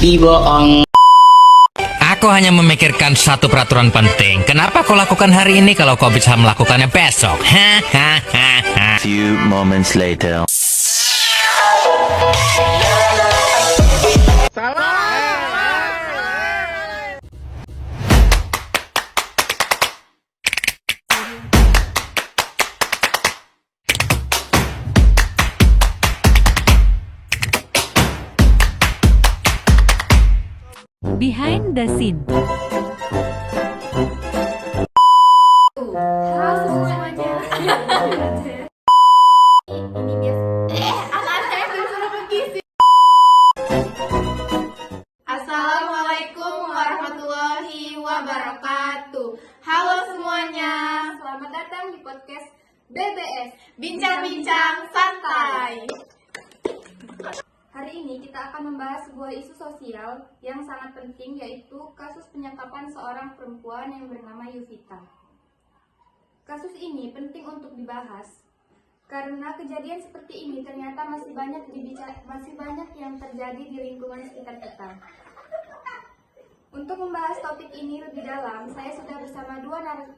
lagi bohong. Aku hanya memikirkan satu peraturan penting. Kenapa kau lakukan hari ini kalau kau bisa melakukannya besok? Hahaha. Few moments later. Behind the scene. Halo semuanya. Ini biasa. Anak saya disuruh bergizi. Assalamualaikum warahmatullahi wabarakatuh. Halo semuanya. Selamat datang di podcast BBS, Bincang-bincang Santai. Hari ini kita akan membahas sebuah isu sosial yang sangat penting, yaitu kasus penyekapan seorang perempuan yang bernama Yuvita. Kasus ini penting untuk dibahas karena kejadian seperti ini ternyata masih banyak yang terjadi di lingkungan sekitar kita. Untuk membahas topik ini lebih dalam, saya sudah bersama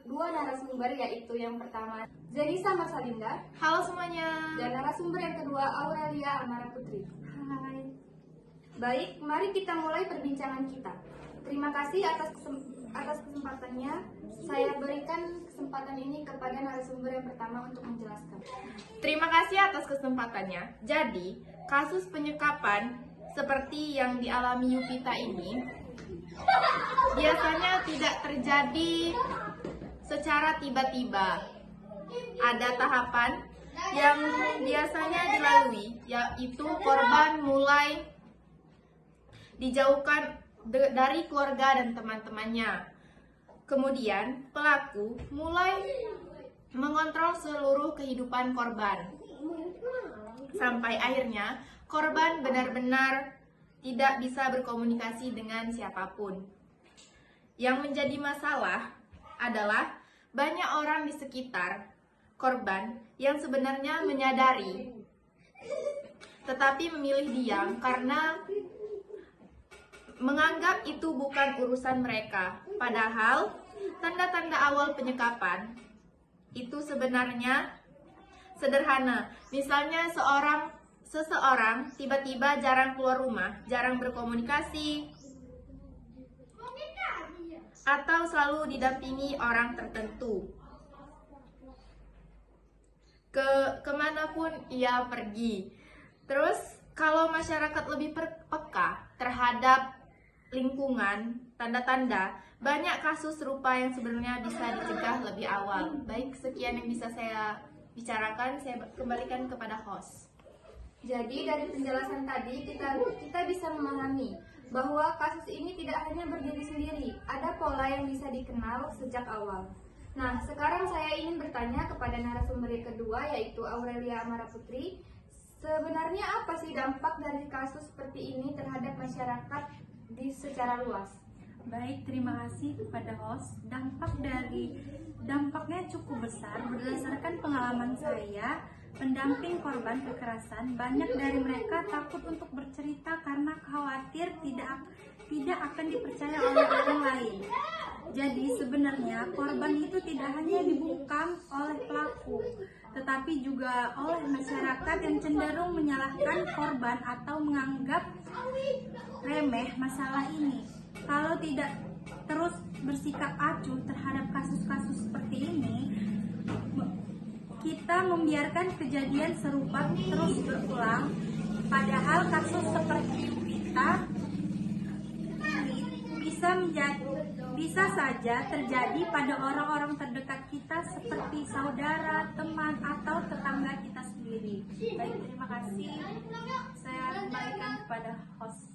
dua narasumber, yaitu yang pertama Zenisa Marsalinda. Halo semuanya. Dan narasumber yang kedua Aurelia Amara Putri. Hai. Baik, mari kita mulai perbincangan kita. Terima kasih atas kesempatannya. Saya berikan kesempatan ini kepada narasumber yang pertama untuk menjelaskan. Terima kasih atas kesempatannya. Jadi, kasus penyekapan seperti yang dialami Yuvita ini biasanya tidak terjadi secara tiba-tiba. Ada tahapan yang biasanya dilalui, yaitu korban mulai dijauhkan dari keluarga dan teman-temannya. Kemudian pelaku mulai mengontrol seluruh kehidupan korban. Sampai akhirnya korban benar-benar tidak bisa berkomunikasi dengan siapapun. Yang menjadi masalah adalah banyak orang di sekitar korban yang sebenarnya menyadari, tetapi memilih diam karena menganggap itu bukan urusan mereka. Padahal tanda-tanda awal penyekapan itu sebenarnya sederhana. Misalnya seseorang tiba-tiba jarang keluar rumah, jarang berkomunikasi, atau selalu didampingi orang tertentu. Kemanapun ia pergi. Terus kalau masyarakat lebih peka terhadap lingkungan, tanda-tanda, banyak kasus serupa yang sebenarnya bisa dicegah lebih awal. Baik, sekian yang bisa saya bicarakan. Saya kembalikan kepada host. Jadi dari penjelasan tadi kita bisa memahami bahwa kasus ini tidak hanya berdiri sendiri, ada pola yang bisa dikenal sejak awal. Nah, sekarang saya ingin bertanya kepada narasumber yang kedua, yaitu Aurelia Amara Putri. Sebenarnya apa sih dampak dari kasus seperti ini terhadap masyarakat secara luas? Baik, terima kasih kepada host. Dampaknya cukup besar. Berdasarkan pengalaman saya, pendamping korban kekerasan, banyak dari mereka takut untuk bercerita karena khawatir tidak akan dipercaya oleh orang lain. Jadi sebenarnya korban itu tidak hanya dibungkam oleh pelaku, tetapi juga oleh masyarakat yang cenderung menyalahkan korban atau menganggap remeh masalah ini. Kalau tidak terus bersikap acuh terhadap kasus-kasus seperti ini, kita membiarkan kejadian serupa terus berulang. Padahal kasus seperti kita bisa saja terjadi pada orang-orang terdekat kita seperti saudara, teman, atau tetangga kita sendiri. Baik, terima kasih. Saya kembalikan kepada host.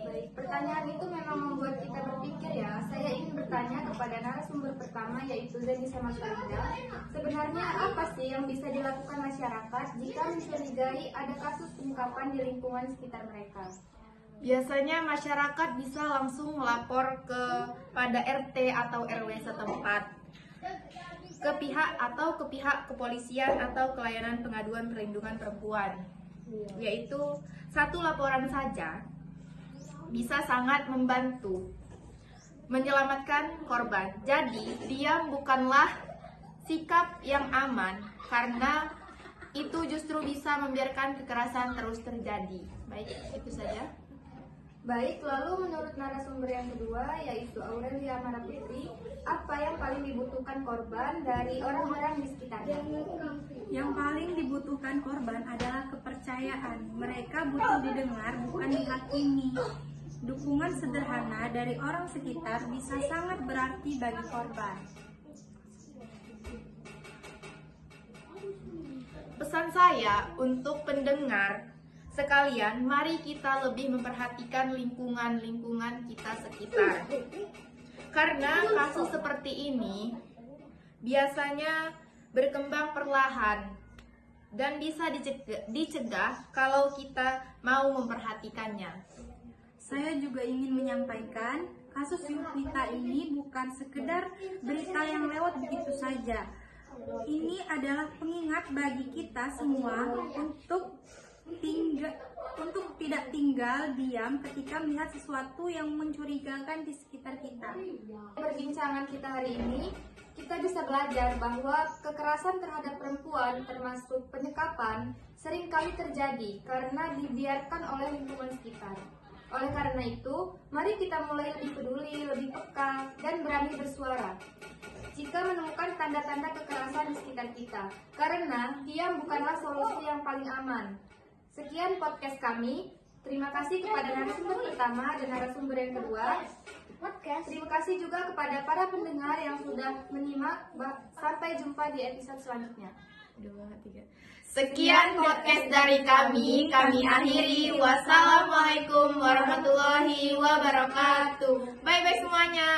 Baik, pertanyaan itu memang membuat kita berpikir ya. Saya ingin bertanya kepada narasumber pertama, yaitu Zenisa Marsalinda. Sebenarnya apa sih yang bisa dilakukan masyarakat jika mencurigai ada kasus penyekapan di lingkungan sekitar mereka? Biasanya masyarakat bisa langsung melapor kepada RT atau RW setempat, ke pihak kepolisian atau kelayanan pengaduan perlindungan perempuan, yaitu satu laporan saja bisa sangat membantu menyelamatkan korban. Jadi, diam bukanlah sikap yang aman, karena itu justru bisa membiarkan kekerasan terus terjadi. Baik, itu saja. Baik, lalu menurut narasumber yang kedua, yaitu Aurelia Maraputri, apa yang paling dibutuhkan korban dari orang-orang di sekitarnya? Yang paling dibutuhkan korban adalah kepercayaan. Mereka butuh didengar, bukan dihakimi. Dukungan sederhana dari orang sekitar bisa sangat berarti bagi korban. Pesan saya untuk pendengar sekalian, mari kita lebih memperhatikan lingkungan kita sekitar. Karena kasus seperti ini biasanya berkembang perlahan dan bisa dicegah kalau kita mau memperhatikannya. Saya juga ingin menyampaikan, kasus Yuswita ini bukan sekedar berita yang lewat begitu saja. Ini adalah pengingat bagi kita semua untuk tidak tinggal diam ketika melihat sesuatu yang mencurigakan di sekitar kita. Perbincangan kita hari ini, kita bisa belajar bahwa kekerasan terhadap perempuan termasuk penyekapan seringkali terjadi karena dibiarkan oleh lingkungan sekitar. Oleh karena itu, mari kita mulai lebih peduli, lebih peka, dan berani bersuara jika menemukan tanda-tanda kekerasan di sekitar kita, karena diam bukanlah solusi yang paling aman. Sekian podcast kami. Terima kasih kepada narasumber pertama dan narasumber yang kedua. Terima kasih juga kepada para pendengar yang sudah menyimak. Sampai jumpa di episode selanjutnya. 2, 3. Sekian podcast dari kami akhiri. Wassalamualaikum warahmatullahi wabarakatuh. Bye-bye semuanya.